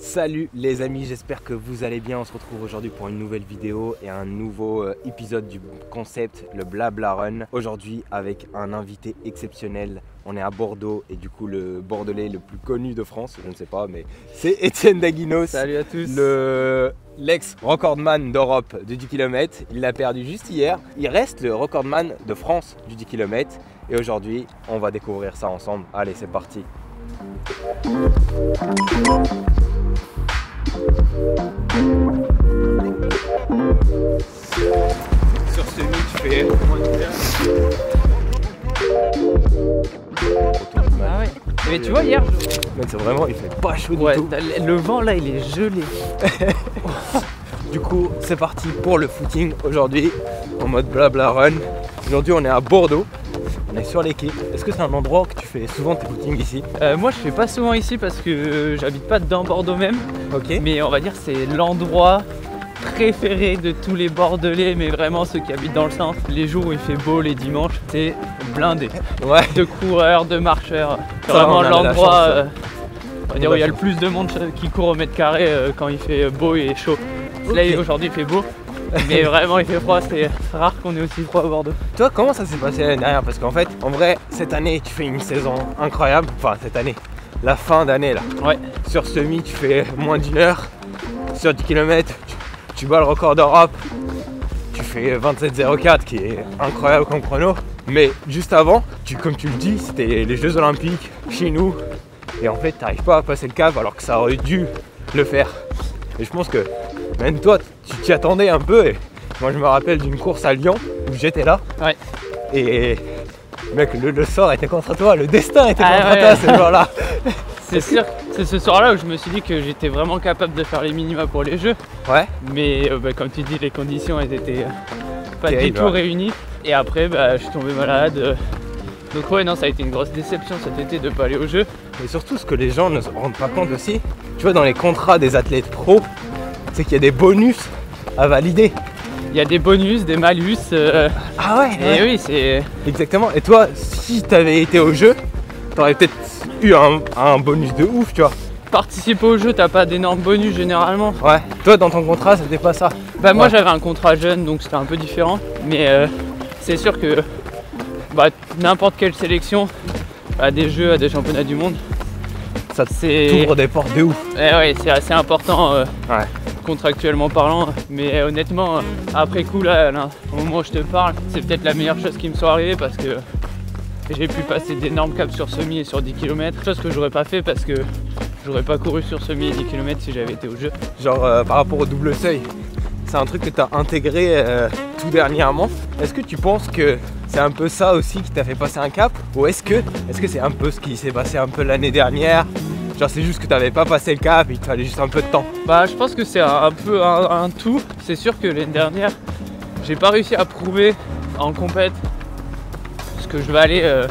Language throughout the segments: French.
Salut les amis, j'espère que vous allez bien. On se retrouve aujourd'hui pour une nouvelle vidéo et un nouveau épisode du concept, le Blabla Run. Aujourd'hui avec un invité exceptionnel. On est à Bordeaux et du coup le Bordelais le plus connu de France, je ne sais pas, mais c'est Étienne Daguinos. Salut à tous. L'ex-recordman d'Europe du 10 km. Il l'a perdu juste hier. Il reste le recordman de France du 10 km. Et aujourd'hui, on va découvrir ça ensemble. Allez, c'est parti. Sur ce nu, tu fais moins de terre. Ah ouais. Mais tu vois hier, C'est vraiment, il fait pas chaud du tout. le vent là, il est gelé. Du coup, c'est parti pour le footing aujourd'hui en mode Blabla Run. Aujourd'hui, on est à Bordeaux. On est sur les quais. Est-ce que c'est un endroit que tu fais souvent tes footings ici? Moi, je fais pas souvent ici parce que j'habite pas dans Bordeaux même. Ok. Mais on va dire c'est l'endroit préféré de tous les Bordelais, mais vraiment ceux qui habitent dans le centre. Les jours où il fait beau, les dimanches, c'est blindé. Ouais. De coureurs, de marcheurs. C'est Ça, vraiment on a de la l'endroit chance, on va dire où il y a le plus de monde qui court au mètre carré quand il fait beau et chaud. Là aujourd'hui il fait beau, mais vraiment il fait froid, c'est rare qu'on ait aussi froid à Bordeaux. Toi, comment ça s'est passé l'année dernière? Parce qu'en fait, en vrai, cette année, tu fais une saison incroyable. Enfin, cette année, la fin d'année là. Ouais. Sur semi, tu fais moins d'une heure. Sur 10 km, tu bats le record d'Europe. Tu fais 27,04 qui est incroyable comme chrono. Mais juste avant, comme tu le dis, c'était les Jeux Olympiques chez nous. Et en fait, tu n'arrives pas à passer le cap alors que ça aurait dû le faire. Et je pense que même toi, tu t'y attendais un peu. Et moi, je me rappelle d'une course à Lyon où j'étais là. Ouais. Et mec, le sort était contre toi, le destin était contre ouais. toi ce jour-là. C'est sûr, c'est ce soir-là où je me suis dit que j'étais vraiment capable de faire les minima pour les Jeux. Ouais. Mais comme tu dis, les conditions elles étaient pas Terrible, du tout ouais. réunies. Et après, je suis tombé malade. Donc ouais, non, ça a été une grosse déception cet été de pas aller aux Jeux. Et surtout, ce que les gens ne se rendent pas compte aussi, tu vois, dans les contrats des athlètes pros, c'est qu'il y a des bonus à valider. Il y a des bonus, des malus. Ah ouais, Et oui, c'est... Exactement. Et toi, si t'avais été au jeu, t'aurais peut-être eu un bonus de ouf, tu vois. Participer aux Jeux, t'as pas d'énormes bonus généralement. Ouais. Toi, dans ton contrat, c'était pas ça. Moi Ouais. j'avais un contrat jeune donc c'était un peu différent. Mais c'est sûr que n'importe quelle sélection à des Jeux, à des championnats du monde, Ça c'est... t'ouvre des portes de ouf. Ouais, c'est assez important Ouais. contractuellement parlant. Mais honnêtement, après coup là, au moment où je te parle, c'est peut-être la meilleure chose qui me soit arrivée parce que j'ai pu passer d'énormes caps sur semi et sur 10 km. Chose que j'aurais pas fait parce que j'aurais pas couru sur semi et 10 km si j'avais été au jeu. Genre par rapport au double seuil, c'est un truc que tu as intégré tout dernièrement. Est-ce que tu penses que c'est un peu ça aussi qui t'a fait passer un cap? Ou est-ce que c'est un peu ce qui s'est passé un peu l'année dernière? Genre c'est juste que tu n'avais pas passé le cap et il te fallait juste un peu de temps. Je pense que c'est un peu un tout. C'est sûr que l'année dernière, j'ai pas réussi à prouver en compète ce que je vais aller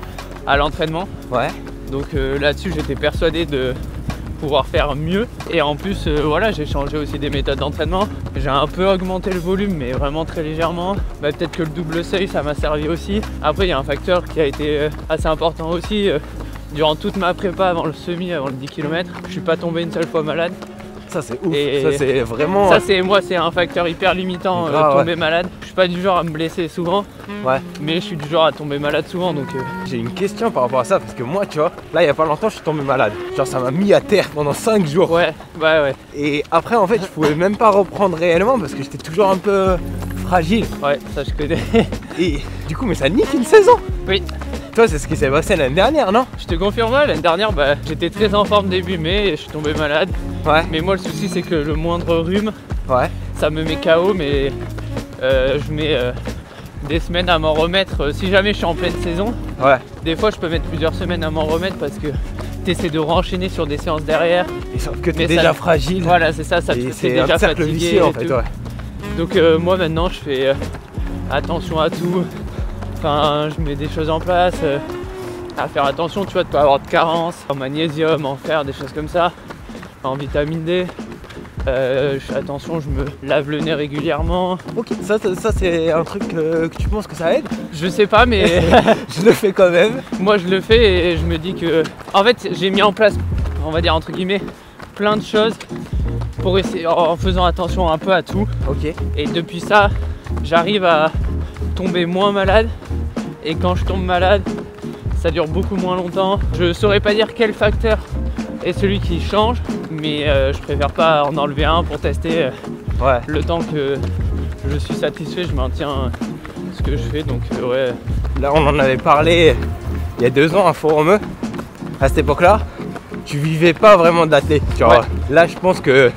à l'entraînement. Ouais. Donc là-dessus, j'étais persuadé de pouvoir faire mieux. Et en plus, voilà, j'ai changé aussi des méthodes d'entraînement. J'ai un peu augmenté le volume, mais vraiment très légèrement. Peut-être que le double seuil, ça m'a servi aussi. Après, il y a un facteur qui a été assez important aussi. Durant toute ma prépa avant le semi, avant le 10 km, je suis pas tombé une seule fois malade. Ça c'est ouf. Et ça c'est vraiment... Ça c'est un facteur hyper limitant, tomber malade. Je suis pas du genre à me blesser souvent, Ouais. mais je suis du genre à tomber malade souvent donc... J'ai une question par rapport à ça parce que moi tu vois, là il y a pas longtemps je suis tombé malade. Genre ça m'a mis à terre pendant 5 jours. Ouais. Et après en fait je pouvais même pas reprendre réellement parce que j'étais toujours un peu fragile. Ouais, ça je connais. Et du coup mais ça nique une saison. Oui. Toi c'est ce qui s'est passé l'année dernière, non? Je te confirme, l'année dernière, j'étais très en forme début mai et je suis tombé malade. Ouais. Mais moi le souci c'est que le moindre rhume, Ouais. ça me met KO, mais je mets des semaines à m'en remettre. Si jamais je suis en pleine saison, Ouais. des fois je peux mettre plusieurs semaines à m'en remettre parce que t'essaies de renchaîner sur des séances derrière. Et sauf que t'es Mais déjà ça- fragile. Voilà, c'est ça, Et t'es c'est déjà un cercle fatigué. vicieux en et fait, tout. ouais. Donc moi maintenant je fais attention à tout. Enfin, je mets des choses en place. À faire attention, tu vois, de pas avoir de carence en magnésium, en fer, des choses comme ça, en vitamine D. Je fais attention, je me lave le nez régulièrement. Ok, ça c'est un truc que tu penses que ça aide? Je sais pas, mais Je le fais quand même. moi je le fais et je me dis que... En fait, j'ai mis en place, on va dire entre guillemets, plein de choses pour essayer, en faisant attention un peu à tout. Ok. Et depuis ça, j'arrive à tomber moins malade. Et quand je tombe malade, ça dure beaucoup moins longtemps. Je saurais pas dire quel facteur est celui qui change, mais je préfère pas en enlever un pour tester. Ouais. Le temps que je suis satisfait, je maintiens ce que je fais. Donc ouais. Là, on en avait parlé il y a 2 ans à Forumeux. À cette époque-là, tu vivais pas vraiment d'athlète. Ouais. Là, je pense que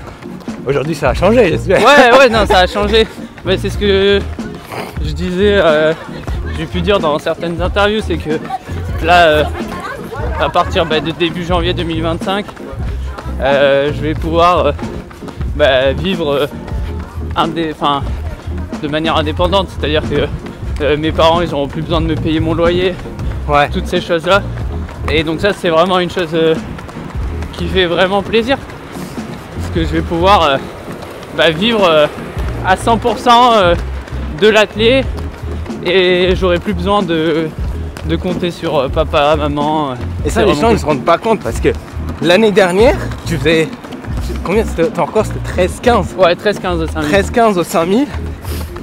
aujourd'hui, ça a changé, j'espère. Ouais, non, ça a changé. Mais c'est ce que je disais, j'ai pu dire dans certaines interviews, c'est que là, à partir de début janvier 2025, je vais pouvoir vivre de manière indépendante. C'est-à-dire que mes parents, ils n'auront plus besoin de me payer mon loyer, toutes ces choses-là. Et donc ça, c'est vraiment une chose qui fait vraiment plaisir. Parce que je vais pouvoir vivre à 100% de l'athlète et j'aurai plus besoin de compter sur papa, maman. Et ça, les gens, ils se rendent pas compte parce que l'année dernière, tu faisais... Combien c'était ton record? C'était 13-15. Ouais, 13-15 au 5000. 13-15 au 5000.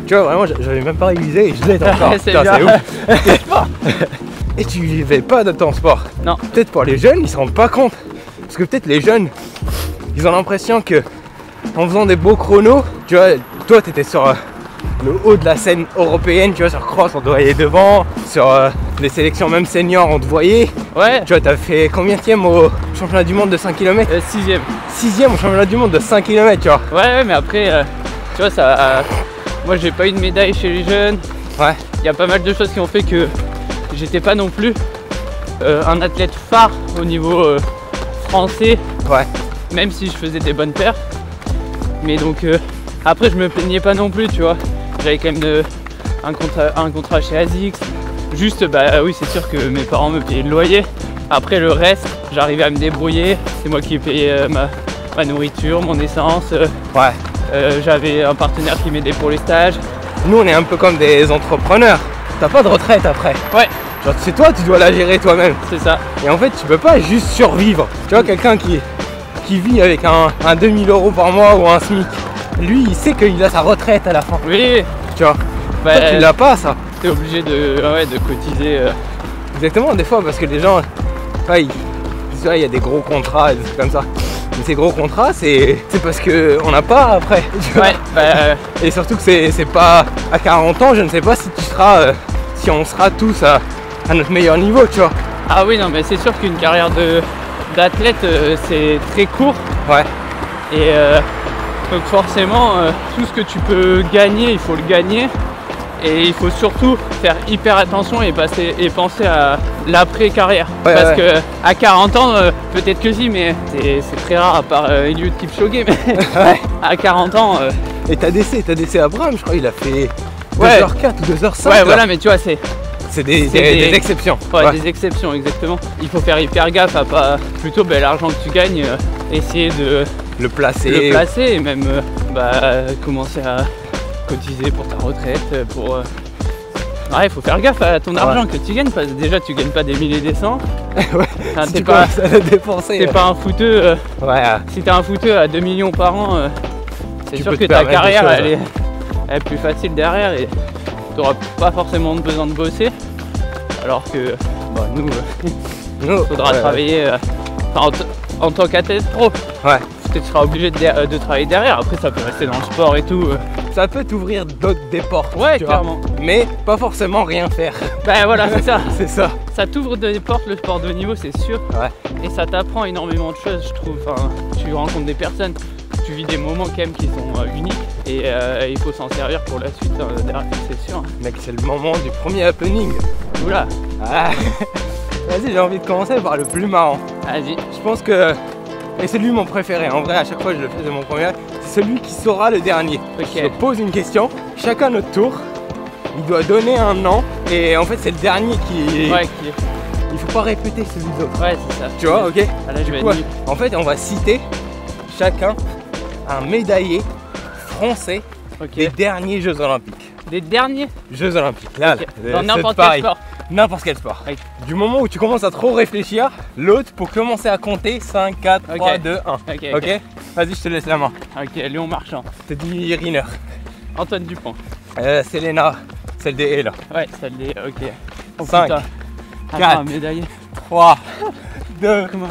Tu vois, vraiment, j'avais même pas révisé et je l'ai encore. C'est putain, bien. C'est ouf. Et tu vivais pas de ton sport. Non. Peut-être pour les jeunes, ils se rendent pas compte. Parce que peut-être les jeunes, ils ont l'impression que en faisant des beaux chronos, tu vois, toi t'étais sur le haut de la scène européenne, tu vois, sur cross on te voyait devant, sur les sélections même seniors on te voyait. Ouais. Tu vois, t'as fait combienième au championnat du monde de 5 km? 6ème. 6ème au championnat du monde de 5 km, tu vois. Ouais, mais après, tu vois, ça. Moi j'ai pas eu de médaille chez les jeunes. Ouais. Il y a pas mal de choses qui ont fait que j'étais pas non plus un athlète phare au niveau français. Ouais. Même si je faisais des bonnes perfs. Mais donc après je me plaignais pas non plus, tu vois. J'avais quand même un contrat chez ASICS. Juste oui, c'est sûr que mes parents me payaient le loyer. Après le reste, j'arrivais à me débrouiller. C'est moi qui payais ma nourriture, mon essence. J'avais un partenaire qui m'aidait pour les stages. Nous on est un peu comme des entrepreneurs. T'as pas de retraite après. Ouais. Genre c'est toi, tu dois la gérer toi-même. C'est ça. Et en fait tu peux pas juste survivre. Tu vois, quelqu'un qui vit avec un 2000 € par mois ou un SMIC, lui il sait qu'il a sa retraite à la fin. Oui. Tu vois. Toi tu l'as pas ça. T'es obligé de cotiser. Exactement, des fois parce que les gens, il y a des gros contrats et des trucs comme ça. Mais ces gros contrats c'est parce qu'on n'a pas après. Tu vois. Et surtout que c'est pas à 40 ans, je ne sais pas si tu seras, si on sera tous à notre meilleur niveau, tu vois. Ah oui, non mais c'est sûr qu'une carrière d'athlète c'est très court. Ouais. Et donc forcément tout ce que tu peux gagner, il faut le gagner. Et il faut surtout faire hyper attention et penser à l'après-carrière. Parce que à 40 ans, peut-être que si, mais c'est très rare à part Eliud Kipchoge. Mais à 40 ans. Et t'as décès Abraham, je crois, il a fait 2h04 ou 2h05. Ouais, voilà, mais tu vois, c'est des exceptions. Ouais, des exceptions, exactement. Il faut faire hyper gaffe à pas. Plutôt l'argent que tu gagnes, essayer de le placer et même commencer à cotiser pour ta retraite, il faut faire gaffe à ton argent que tu gagnes, parce que déjà tu gagnes pas des milliers des cents. Si t'es pas dépenser. T'es pas un footeux. Si t'es un footeux à 2 millions par an, c'est sûr que ta carrière elle est plus facile derrière et t'auras pas forcément besoin de bosser. Alors que nous, faudra travailler en tant qu'athlète pro. Ouais. Tu seras obligé de travailler derrière. Après ça peut rester dans le sport et tout. Ça peut t'ouvrir des portes. Ouais, clairement. Mais pas forcément rien faire. Voilà, c'est ça. C'est ça. Ça t'ouvre des portes, le sport de haut niveau, c'est sûr. Ouais. Et ça t'apprend énormément de choses, je trouve. Enfin, tu rencontres des personnes, tu vis des moments quand même qui sont uniques. Et il faut s'en servir pour la suite derrière, c'est sûr. Mec, c'est le moment du premier happening. Oula. Vas-y, j'ai envie de commencer par le plus marrant. Vas-y. Je pense que... Et c'est lui mon préféré, en vrai à chaque fois je le fais de mon premier, c'est celui qui saura le dernier. Je te pose une question, chacun notre tour, il doit donner un nom et en fait c'est le dernier qui... Il faut pas répéter celui d'autre. Ouais, c'est ça. Tu vois, ok. Là, je vais être... En fait on va citer chacun un médaillé français des derniers Jeux Olympiques. Des derniers Jeux Olympiques, là, dans n'importe quel sport. n'importe quel sport. Oui. Du moment où tu commences à trop réfléchir, l'autre pour commencer à compter 5, 4, 3, 2, 1. Ok. Vas-y, je te laisse la main. Ok, Léon Marchand. Je te dis Riner. Antoine Dupont. Selena, celle des haies là. Ouais, celle des. Ok. Oh, 5, putain. 4, Attends, médaillé. 3, 2. Comment?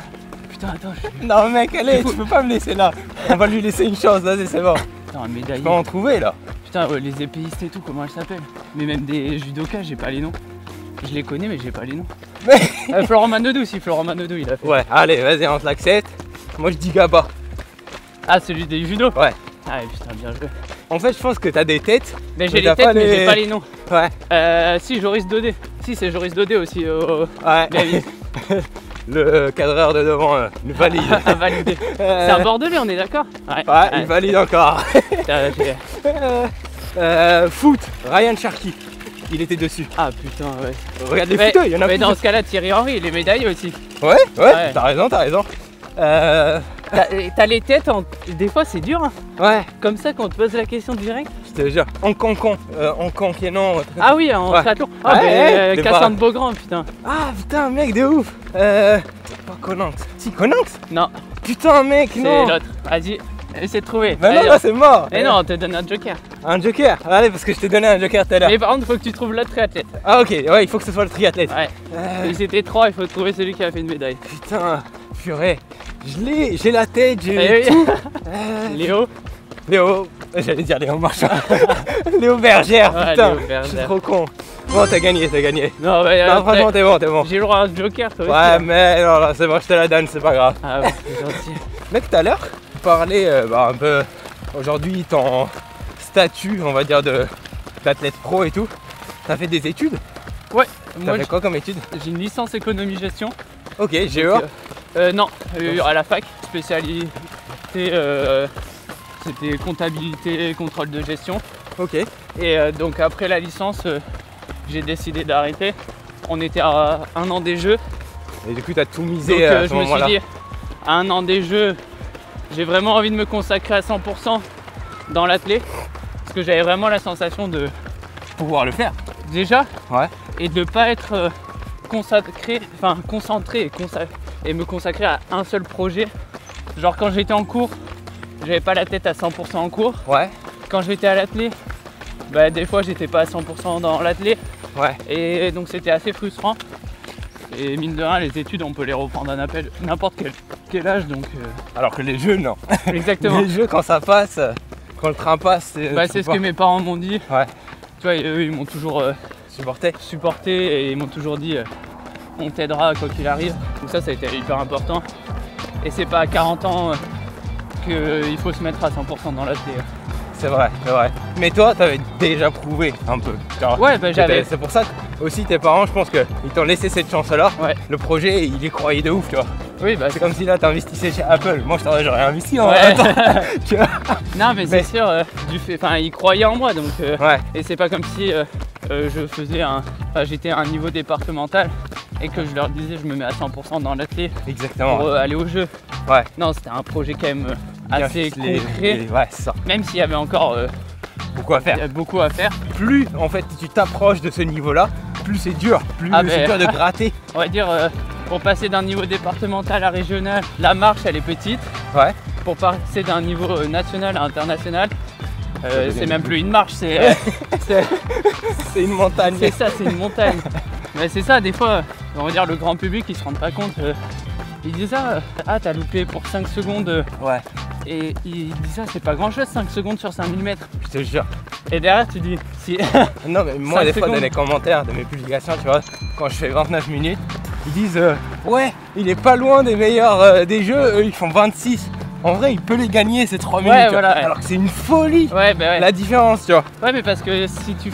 Putain, attends. Non mec, allez, tu peux pas me laisser là. On va lui laisser une chance, vas-y, c'est bon. Putain, un médaillé. Tu peux en trouver là. Putain, les épéistes et tout, comment elles s'appellent? Mais même des judokas, j'ai pas les noms. Je les connais, mais j'ai pas les noms. Florent Manodou aussi, Florent Manodou, il a fait. Ouais, allez, vas-y, on te l'accepte. Moi je dis Gaba. Ah, celui des judo? Ouais. Ah, putain, bien joué. En fait, je pense que t'as des têtes. Mais j'ai les têtes, mais j'ai pas les noms. Ouais. Si, Joris Daudet. Si, c'est Joris Daudet aussi. Ouais. Mais Le cadreur de devant le valide. à valider. C'est un Bordelais, on est d'accord? Ouais, il valide encore. Putain, Foot, Ryan Cherki. Il était dessus. ah putain, ouais. Regarde les Mais, footeux, il y en a mais plus. dans ce cas-là, Thierry Henry, il est médaillé aussi. Ouais, Ouais. t'as raison, t'as raison. T'as les têtes, des fois c'est dur. Hein. Ouais, Comme ça, quand on te pose la question direct. je te jure. En cancan, qui est non. Ah oui, en Ouais. triathlon. Ouais, ouais, les Cassandre bras. Beaugrand, putain. Ah putain, mec, de ouf. Pas Conanx. Si, Conanx. Non, Putain, mec, c'est non. l'autre. Vas-y, essaie de trouver. Bah non, Allez, là c'est mort. mais non, on te donne un joker. Un joker. Allez, parce que je t'ai donné un joker tout à l'heure. Mais par contre, faut que tu trouves l'autre triathlète. Ah ok, ouais, il faut que ce soit le triathlète. Ouais. Ils étaient trois, il faut trouver celui qui a fait une médaille. Putain, purée. J'ai la tête, j'ai Eh oui. tout. Léo. Léo, j'allais dire Léo Marchand. Léo Bergère, Ouais, putain. Léo Bergère. Je suis trop con. Bon, t'as gagné, t'as gagné. Non, mais Non, franchement, t'es bon, t'es bon. j'ai le droit à un joker, toi aussi. Ouais, mais non, là, c'est bon, je te la donne, c'est pas grave. Ah ouais, c'est gentil. Mec, tout à l'heure, tu parlais un peu aujourd'hui ton statut, on va dire, d'athlète pro et tout. T'as fait des études? Ouais, T'as moi fait quoi comme études? j'ai une licence économie-gestion. Ok, GEA. Non, à la fac, spécialité, c'était comptabilité et contrôle de gestion. Ok. Et donc après la licence, j'ai décidé d'arrêter. On était à 1 an des Jeux. Et du coup, t'as tout Donc misé à ce je me suis moment-là. dit, à 1 an des Jeux, j'ai vraiment envie de me consacrer à 100% dans l'athlé. Parce que j'avais vraiment la sensation de Pouvoir le faire. déjà Ouais. et de ne pas être concentré et me consacrer à un seul projet. Genre quand j'étais en cours, j'avais pas la tête à 100% en cours. Ouais. Quand j'étais à l'athlé, bah, des fois j'étais pas à 100% dans l'athlé Ouais. et donc c'était assez frustrant. Et mine de rien, les études on peut les reprendre à n'importe quel âge donc Alors que les jeux, non. exactement. Les jeux, quand ça passe, quand le train passe, Bah, c'est ce que mes parents m'ont dit. Ouais. Tu vois, eux ils m'ont toujours supporté. supporté et ils m'ont toujours dit on t'aidera quoi qu'il arrive. Donc ça a été hyper important. Et c'est pas à 40 ans qu'il faut se mettre à 100% dans l'athlé. C'est vrai, c'est vrai. Mais toi, t'avais déjà prouvé un peu. Genre, Ouais, bah j'avais. c'est pour ça que aussi tes parents, je pense qu'ils t'ont laissé cette chance-là. Ouais. Le projet, il y croyait de ouf, tu vois. Oui, bah C'est comme si là, t'investissais chez Apple. Moi, j'aurais investi en Ouais. même temps. Tu vois. Non, mais Mais- c'est sûr, enfin, ils croyaient en moi donc. Ouais. Et c'est pas comme si je faisais j'étais à un niveau départemental et que je leur disais je me mets à 100% dans l'athlé Exactement. pour aller au jeu. Ouais. Non, c'était un projet quand même Bien assez ficelé. concret, Ouais, c'est ça. même s'il y avait encore Beaucoup à faire. beaucoup à faire. Plus, en fait, tu t'approches de ce niveau-là, plus c'est dur. Plus Ah, c'est mais- dur de gratter. On va dire pour passer d'un niveau départemental à régional, la marche elle est petite. Ouais. Pour passer d'un niveau national à international, devient c'est même plus une marche, c'est C'est une montagne. c'est ça, c'est une montagne. Mais c'est ça, des fois, on va dire le grand public ils se rendent pas compte. Ils disent ah t'as loupé pour 5 secondes Ouais. et ils disent c'est pas grand chose 5 secondes sur 5000 mètres. Je te jure. Et derrière tu dis si Non, mais moi, 5 des fois, dans secondes. les commentaires de mes publications, tu vois, quand je fais 29 minutes, ils disent ouais, il est pas loin des meilleurs des jeux, eux ils font 26. En vrai, il peut les gagner ces 3 minutes. tu vois. voilà, ouais. Alors que c'est une folie ouais bah ouais. la différence, tu vois. Ouais mais parce que si tu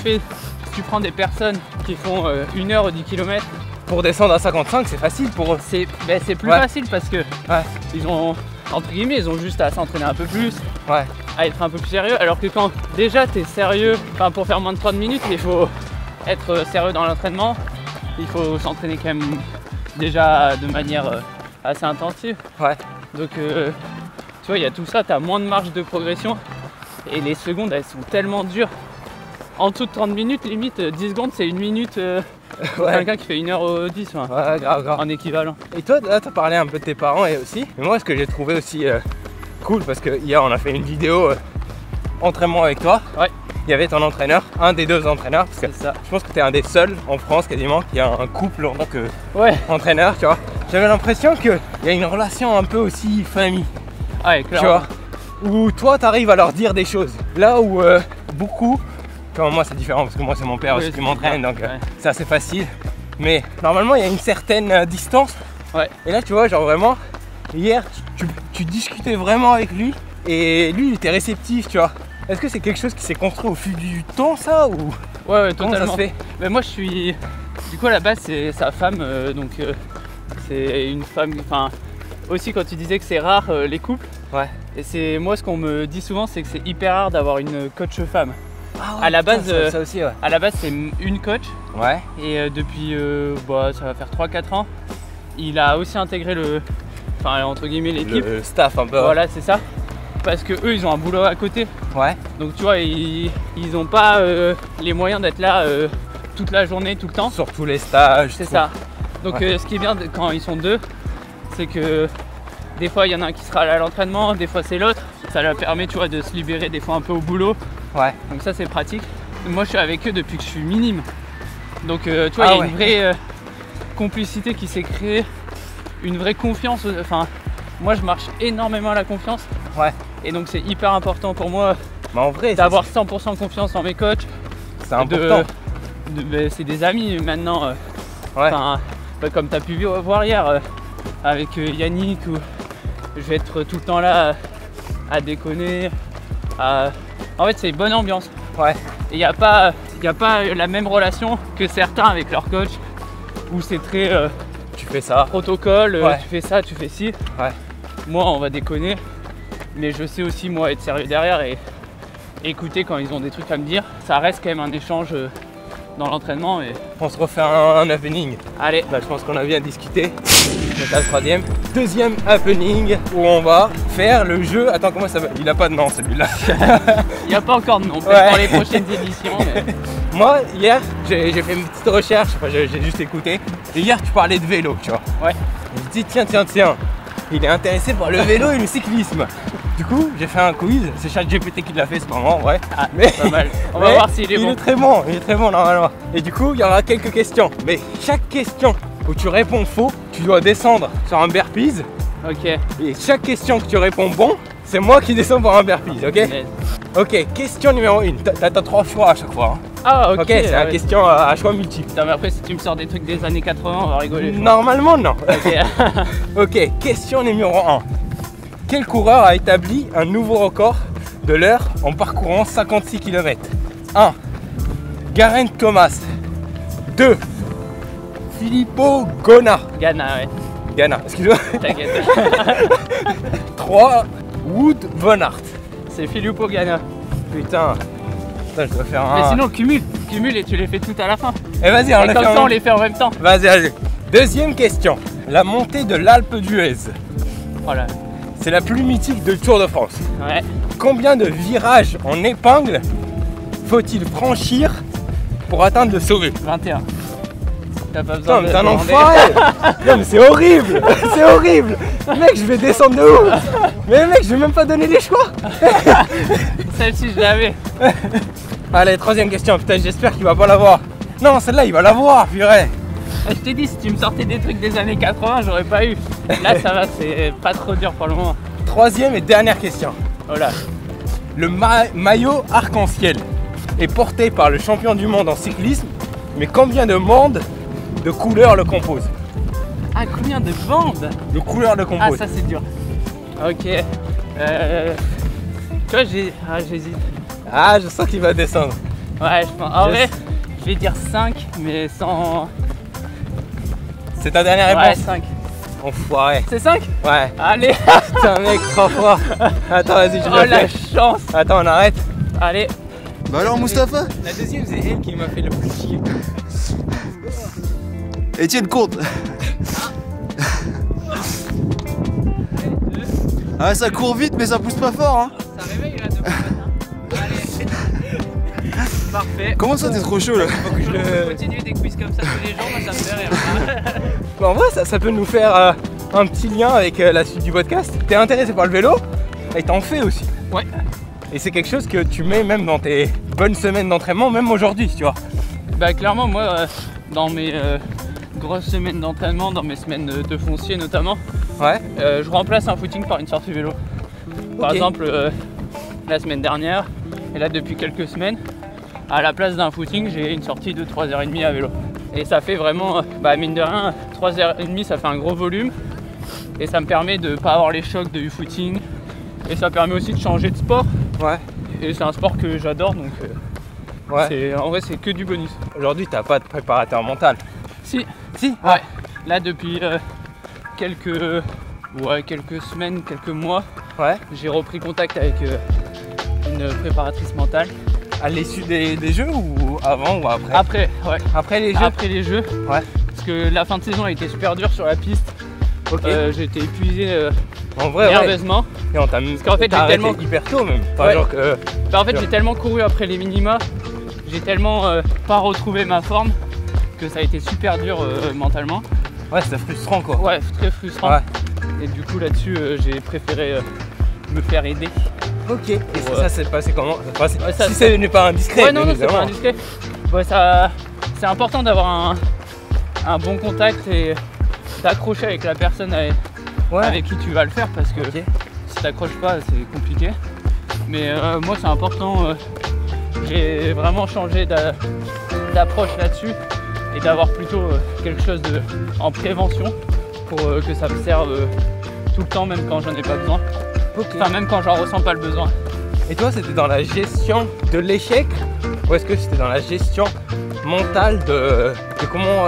prends des personnes qui font 1 heure 10 km, Pour descendre à 55, c'est facile pour eux. c'est plus Ouais. facile parce que Ouais. ils ont entre guillemets ils ont juste à s'entraîner un peu plus, Ouais. à être un peu plus sérieux, alors que quand déjà t'es sérieux, enfin pour faire moins de 30 minutes il faut être sérieux dans l'entraînement, il faut s'entraîner quand même déjà de manière assez intensive. Ouais. Donc tu vois il y a tout ça, t'as moins de marge de progression et les secondes elles sont tellement dures en dessous de 30 minutes, limite 10 secondes, c'est 1 minute pour Ouais. quelqu'un qui fait 1h10 Ouais, grave. en équivalent. Et toi, là, t'as parlé un peu de tes parents et aussi. Mais moi, ce que j'ai trouvé aussi cool, parce que hier, on a fait une vidéo entraînement avec toi. Ouais. Il y avait ton entraîneur, un des deux entraîneurs, parce que C'est ça. je pense que t'es un des seuls en France quasiment qui a un couple en tant Ouais, qu'entraîneur, tu vois. J'avais l'impression qu'il y a une relation un peu aussi famille, ouais, tu clairement. vois. Où toi, t'arrives à leur dire des choses. Là où beaucoup, comme moi, c'est différent, parce que moi, c'est mon père Oui, aussi qui c'est m'entraîne, bien, donc ouais. c'est assez facile. Mais normalement, il y a une certaine distance. Ouais. Et là, tu vois, genre vraiment, hier, tu discutais vraiment avec lui et lui, il était réceptif, tu vois. Est-ce que c'est quelque chose qui s'est construit au fil du temps, ça, ou Ouais, comment ça totalement. se fait? Mais moi je suis. Du coup à la base c'est sa femme, donc c'est une femme. Enfin, aussi quand tu disais que c'est rare les couples. Ouais. Et c'est moi ce qu'on me dit souvent c'est que c'est hyper rare d'avoir une coach femme. Ah À la putain, base, ça aussi, ouais. À la base c'est une coach Ouais. et depuis ça va faire 3-4 ans, il a aussi intégré enfin entre guillemets l'équipe. Le staff un peu. Voilà c'est ça. Parce que eux ils ont un boulot à côté. Ouais. Donc tu vois ils ont pas les moyens d'être là toute la journée, tout le temps. Sur tous les stages. C'est tout. ça. Donc Ouais. ce qui est bien quand ils sont deux, c'est que des fois il y en a un qui sera là à l'entraînement, des fois c'est l'autre. Ça leur permet tu vois de se libérer des fois un peu au boulot. Ouais. Donc ça c'est pratique. Moi je suis avec eux depuis que je suis minime. Donc tu vois il y a une vraie complicité qui s'est créée, une vraie confiance. Enfin moi je marche énormément à la confiance. Ouais. Et donc c'est hyper important pour moi Mais en vrai, d'avoir 100% confiance en mes coachs. c'est important. C'est des amis maintenant. Ouais. Enfin, comme tu as pu voir hier avec Yannick, où je vais être tout le temps là à déconner. En fait, c'est une bonne ambiance. Ouais. Et il n'y a pas la même relation que certains avec leur coach, où c'est très Tu fais ça. protocole, Ouais. tu fais ça, tu fais ci. Ouais. Moi, on va déconner, mais je sais aussi, moi, être sérieux derrière et écouter quand ils ont des trucs à me dire. Ça reste quand même un échange dans l'entraînement. Et... On se refait un happening. Allez, Là, je pense qu'on a bien discuté. C'est le troisième. Deuxième happening où on va faire le jeu. Attends, comment ça s'appelle? Il a pas de nom celui-là. il n'y a pas encore de nom, peut-être Ouais. pour les prochaines éditions. Mais... Moi, hier, j'ai fait une petite recherche. Enfin, j'ai juste écouté. Et hier, tu parlais de vélo, tu vois. Ouais. Je me dis, tiens. Il est intéressé par le vélo et le cyclisme. Du coup, j'ai fait un quiz. C'est ChatGPT qui l'a fait, c'est pas moi, ouais. Ah, Mais pas mal. On va mais voir s'il est bon. Il est très bon normalement. Et du coup, il y aura quelques questions. Mais chaque question où tu réponds faux, tu dois descendre sur un burpees. Ok. Et chaque question que tu réponds bon, c'est moi qui descends pour un burpees, ok? Mais- Ok, question numéro 1. T'as 3 choix à chaque fois. Hein. Ah, ok. Ok, c'est une ouais. question à choix multiple. Putain, mais après, si tu me sors des trucs des années 80, on va rigoler. je Normalement, non. crois. Ok. Ok, question numéro 1. Quel coureur a établi un nouveau record de l'heure en parcourant 56 km? 1. Geraint Thomas. 2. Filippo Ganna. Ghana, ouais. Ganna, excuse-moi. T'inquiète. 3. Wood Van Aert. C'est Filippo Ghana. Putain. Putain, je dois faire un. Mais sinon, cumule et tu les fais toutes à la fin. Eh vas-y, on Et l'a comme fait ça, en on les fait en même temps. Vas-y, allez. Deuxième question. La montée de l'Alpe d'Huez. Voilà. C'est la plus mythique de Tour de France. Ouais. Combien de virages en épingle faut-il franchir pour atteindre le sommet? 21. T'as pas besoin Putain, mais de t'es un demander. enfoiré. Non mais c'est horrible. C'est horrible. Mec, je vais descendre de où? Mais mec, je vais même pas donner les choix. Celle-ci, je l'avais. Allez, troisième question. Putain, j'espère qu'il va pas l'avoir. Non, celle-là, il va l'avoir, purée. Je t'ai dit, si tu me sortais des trucs des années 80, j'aurais pas eu. Là, ça va, c'est pas trop dur pour le moment. Troisième et dernière question. Voilà. Le maillot arc-en-ciel est porté par le champion du monde en cyclisme, mais combien de bandes de couleurs le composent? Ah, combien de bandes? De couleurs le Ah, composent. ça, c'est dur. Ok. Tu vois, j'hésite. Ah, je sens qu'il va descendre. Ouais, je pense. En vrai, je vais dire 5, mais sans. C'est ta dernière Ouais, réponse? 5. Enfoiré. C'est 5? Ouais. Allez. Putain, mec, 3 fois. Attends, vas-y, je Oh le la fais. chance. Attends, on arrête. Allez. Bah alors Mustapha, La deuxième, c'est elle qui m'a fait le plus chier. Etienne compte. Ah ça court vite mais ça pousse pas fort hein. Ça réveille là demain matin. Allez. Parfait. Comment ça, t'es trop chaud là? Faut que je le... Continuer des quiz comme ça tous les jours, moi ça me fait rire. Bah, en vrai, ça peut nous faire un petit lien avec la suite du podcast. T'es intéressé par le vélo et t'en fais aussi. Ouais. Et c'est quelque chose que tu mets même dans tes bonnes semaines d'entraînement, même aujourd'hui, tu vois. Bah clairement, moi, dans mes grosses semaines d'entraînement, dans mes semaines de foncier notamment, Ouais. je remplace un footing par une sortie vélo. Par Ok. exemple, la semaine dernière, et là depuis quelques semaines, à la place d'un footing, j'ai une sortie de 3h30 à vélo. Et ça fait vraiment, mine de rien, 3h30, ça fait un gros volume. Et ça me permet de ne pas avoir les chocs du footing. Et ça permet aussi de changer de sport. Ouais. Et c'est un sport que j'adore, donc Ouais. en vrai c'est que du bonus. Aujourd'hui, t'as pas de préparateur mental. Si, Si. ouais. Là depuis quelques semaines, quelques mois, Ouais. j'ai repris contact avec une préparatrice mentale. À l'issue des jeux ou avant ou après? Après, ouais. Après les jeux. Après les jeux. Ouais. Parce que la fin de saison a été super dure sur la piste. Ok. J'ai été épuisé En vrai, ouais. nerveusement. Et on t'a qu'en fait, j'ai arrêté tellement- hyper tôt même. Enfin, Ouais. genre que... Bah, en fait, j'ai tellement couru après les minima, j'ai tellement pas retrouvé ma forme que ça a été super dur mentalement. Ouais, c'est frustrant quoi. Ouais, très frustrant. Ouais. Et du coup, là-dessus, j'ai préféré me faire aider. Ok. Et Ouais. ça s'est passé comment? Ouais, ça- si ce n'est pas indiscret. Ouais, non, bien non, c'est pas évidemment. indiscret. Ouais, c'est important d'avoir un bon contact et d'accrocher avec la personne Ouais. avec qui tu vas le faire parce que Ok. si t'accroches pas, c'est compliqué. Mais moi, c'est important. J'ai vraiment changé d'approche là-dessus et d'avoir plutôt quelque chose en prévention pour que ça me serve tout le temps, même quand j'en ai pas besoin. Ok. Enfin, même quand j'en ressens pas le besoin. Et toi, c'était dans la gestion de l'échec ou est-ce que c'était dans la gestion mentale de comment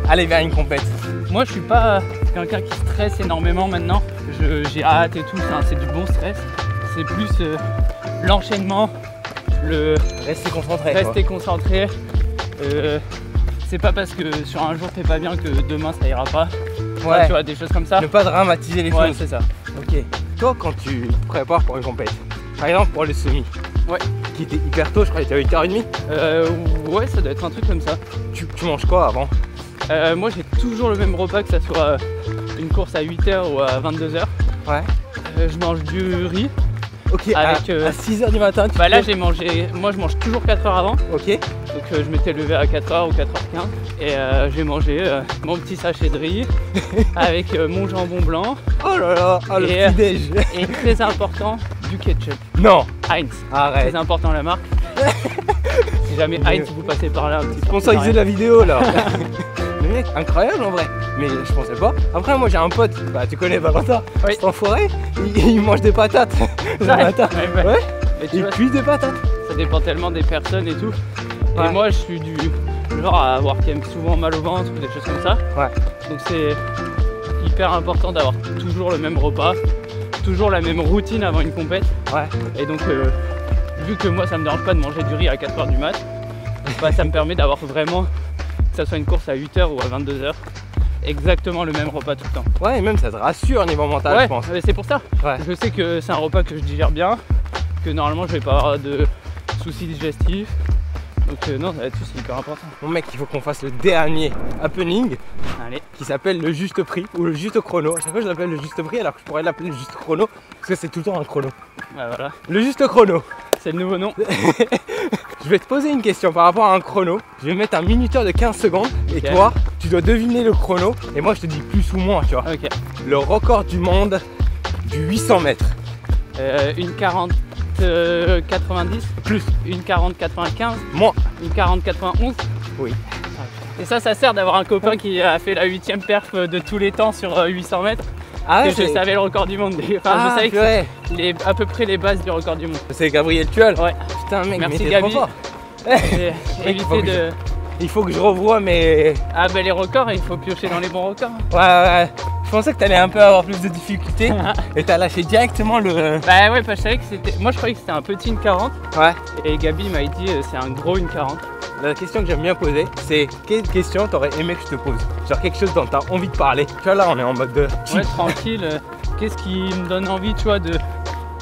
aller vers une compète? Moi, je suis pas quelqu'un qui stresse énormément maintenant. J'ai hâte et tout, c'est du bon stress. C'est plus l'enchaînement, le Rester concentré. quoi. rester concentré. C'est pas parce que sur un jour t'es pas bien que demain ça ira pas. Enfin, Ouais. tu vois, des choses comme ça. Ne pas dramatiser les Ouais, choses. c'est ça. Ok. Toi, quand tu te prépares pour une compète, par exemple pour les semis, Ouais. qui était hyper tôt, je crois que tu avais 8h30, Ouais, ça doit être un truc comme ça. tu manges quoi avant? Moi, j'ai toujours le même repas, que ça soit une course à 8h ou à 22h. Ouais. Je mange du riz. Ok, Avec, à 6h du matin, tu Bah là, fais- moi je mange toujours 4 heures avant. Ok. Donc je m'étais levé à 4h ou 4h15 et j'ai mangé mon petit sachet de riz avec mon jambon blanc Oh là là, oh, le Et, petit déj. et très important, du ketchup. Non, Heinz, arrête. très important la marque. Si jamais Heinz vous passez par là un petit peu. Sponsorisé de la vidéo là. Le mec, incroyable en vrai. Mais je pensais pas. Après, moi j'ai un pote, bah tu connais Valentin, Oui. cet enfoiré, il mange des patates le matin. Ouais, Ouais, Mais tu il vois, cuit des patates. ça dépend tellement des personnes et tout. Ouais. Et moi je suis du genre à avoir quand même souvent mal au ventre ou des choses comme ça. Ouais. Donc c'est hyper important d'avoir toujours le même repas, toujours la même routine avant une compète. Ouais. Et donc vu que moi ça me dérange pas de manger du riz à 4h du mat, bah, ça me permet d'avoir vraiment, que ça soit une course à 8h ou à 22h, exactement le même repas tout le temps. Ouais, et même ça te rassure au niveau mental, Ouais, je pense. mais c'est pour ça. Ouais. Je sais que c'est un repas que je digère bien, que normalement je vais pas avoir de soucis digestifs. Donc non, là-dessus c'est hyper important. Mon mec, il faut qu'on fasse le dernier happening Allez, qui s'appelle le juste prix ou le juste chrono. À chaque fois, je l'appelle le juste prix alors que je pourrais l'appeler le juste chrono parce que c'est tout le temps un chrono. bah voilà, Le juste chrono. c'est le nouveau nom. Je vais te poser une question par rapport à un chrono. Je vais mettre un minuteur de 15 secondes et Ok. toi, tu dois deviner le chrono. Et moi, je te dis plus ou moins, tu vois. Ok, Le record du monde du 800 mètres. une 40 90, Plus, une 40 95, moins. une 40 91. Oui. Et ça sert d'avoir un copain qui a fait la 8ème perf de tous les temps sur 800 mètres. Ah Que je savais le record du monde. Enfin, Ah, je savais que purée. à peu près les bases du record du monde. C'est Gabriel Tual. Ouais. Putain, mec, Merci, mais t'es Gabi. trop fort. Et il faut éviter que de. Il faut que je revoie mes... Ah bah les records, il faut piocher dans les bons records. Ouais. Je pensais que t'allais un peu avoir plus de difficultés et t'as lâché directement le... Bah ouais, je savais que c'était. Moi je croyais que c'était un petit une 40 Ouais. et Gabi m'a dit c'est un gros une 40. La question que j'aime bien poser, c'est quelle question t'aurais aimé que je te pose? Genre quelque chose dont t'as envie de parler. Tu vois, là, on est en mode de... Ouais, tranquille. Qu'est-ce qui me donne envie, tu vois, de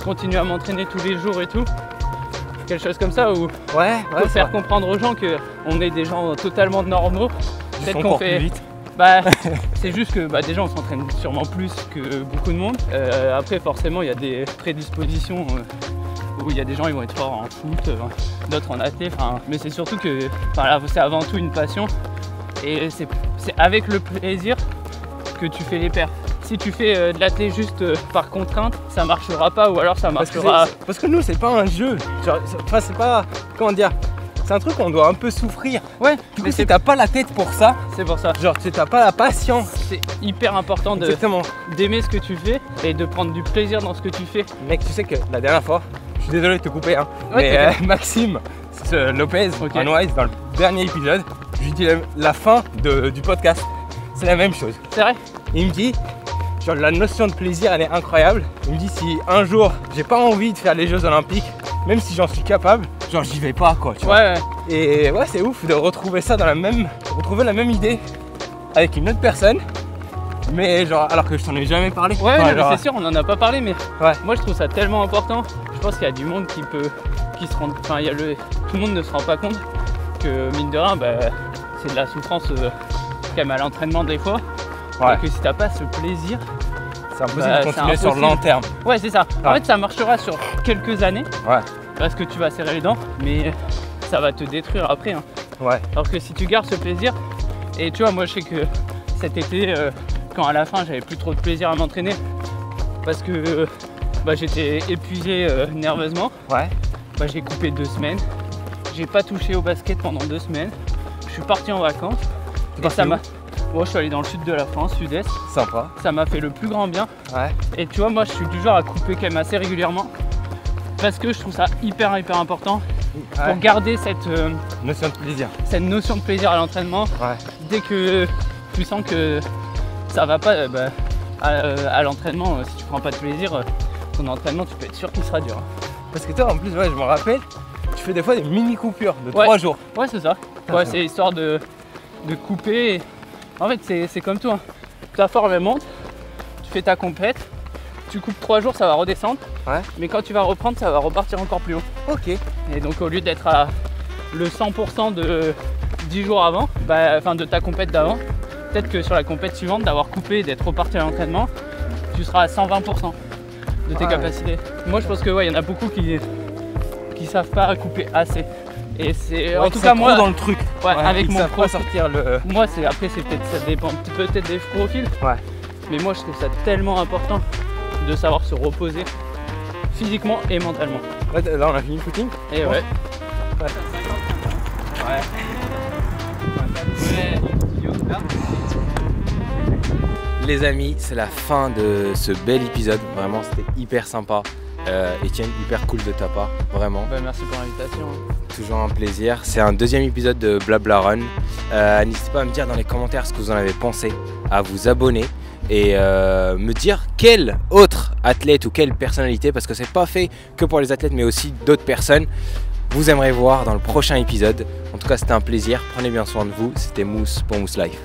continuer à m'entraîner tous les jours et tout. quelque chose comme ça, où Ouais, faut faire comprendre aux gens qu'on est des gens totalement normaux. Peut-être qu'on fait. Plus vite. Bah, c'est juste que déjà on s'entraîne sûrement plus que beaucoup de monde. Après forcément il y a des prédispositions où il y a des gens ils vont être forts en foot, d'autres en athlé, mais c'est surtout que là, c'est avant tout une passion et c'est avec le plaisir que tu fais les perfs. Si tu fais de l'athlé juste par contrainte, ça marchera pas, ou alors ça marchera. Parce que nous c'est pas un jeu, c'est pas, comment dire, c'est un truc qu'on doit un peu souffrir. Ouais, du coup, si t'as pas la tête pour ça, c'est pour ça. Genre, si t'as pas la patience. C'est hyper important d'aimer ce que tu fais et de prendre du plaisir dans ce que tu fais. Mec, tu sais que la dernière fois, je suis désolé de te couper, hein, ouais, mais Maxime Lopez, Wise, dans le dernier épisode, je lui dis la fin du podcast. C'est la même chose. C'est vrai. Il me dit, genre, la notion de plaisir, elle est incroyable. Il me dit, si un jour, j'ai pas envie de faire les Jeux Olympiques, même si j'en suis capable, genre j'y vais pas quoi, tu vois. Ouais. Et ouais, c'est ouf de retrouver ça dans retrouver la même idée avec une autre personne, mais genre alors que je t'en ai jamais parlé. Ouais, mais c'est sûr, on en a pas parlé, mais ouais. Moi je trouve ça tellement important. Je pense qu'il y a du monde qui se rend, tout le monde ne se rend pas compte que mine de rien, c'est de la souffrance quand même à l'entraînement des fois. Ouais. Et que si t'as pas ce plaisir, c'est impossible de continuer sur le long terme. Ouais, c'est ça. Ouais. En fait, ça marchera sur quelques années. Ouais. Parce que tu vas serrer les dents, mais ça va te détruire après. Hein. Ouais. Alors que si tu gardes ce plaisir, et tu vois, moi je sais que cet été, quand à la fin j'avais plus trop de plaisir à m'entraîner, parce que j'étais épuisé nerveusement. Ouais. J'ai coupé 2 semaines. J'ai pas touché au basket pendant 2 semaines. Je suis parti en vacances. Et ça m'a. Moi, je suis allé dans le sud de la France, sud-est. Sympa. Ça m'a fait le plus grand bien. Ouais. Et tu vois, moi, je suis du genre à couper quand même assez régulièrement. Parce que je trouve ça hyper important pour garder cette notion de plaisir. Cette notion de plaisir à l'entraînement. Ouais. Dès que tu sens que ça va pas à l'entraînement, si tu prends pas de plaisir, ton entraînement, tu peux être sûr qu'il sera dur. Parce que toi, en plus, ouais, je me rappelle, tu fais des fois des mini coupures de 3 jours. Ouais, c'est ça. Ouais, c'est histoire de couper. En fait, c'est comme tout. Hein. Ta forme elle monte, tu fais ta compète, tu coupes 3 jours, ça va redescendre. Ouais. Mais quand tu vas reprendre, ça va repartir encore plus haut. Ok. Et donc au lieu d'être à le 100% de 10 jours avant, de ta compète d'avant, peut-être que sur la compète suivante, d'avoir coupé et d'être reparti à l'entraînement, tu seras à 120% de tes capacités. Moi je pense que y en a beaucoup qui savent pas couper assez. Et c'est en tout cas moi dans le truc. Ouais, avec mon profil sortir le. Moi ça dépend peut-être des profils. Ouais. Mais moi je trouve ça tellement important de savoir se reposer physiquement et mentalement. Ouais, là on a fini le footing. Et ouais. Les amis, c'est la fin de ce bel épisode. Vraiment, c'était hyper sympa. Etienne, hyper cool de ta part, vraiment. Merci pour l'invitation. Toujours un plaisir. C'est un deuxième épisode de Blabla Run. N'hésitez pas à me dire dans les commentaires ce que vous en avez pensé, à vous abonner et me dire quel autre athlète ou quelle personnalité, parce que c'est pas fait que pour les athlètes mais aussi d'autres personnes, vous aimeriez voir dans le prochain épisode. En tout cas, c'était un plaisir. Prenez bien soin de vous. C'était Mousse pour Mousse Life.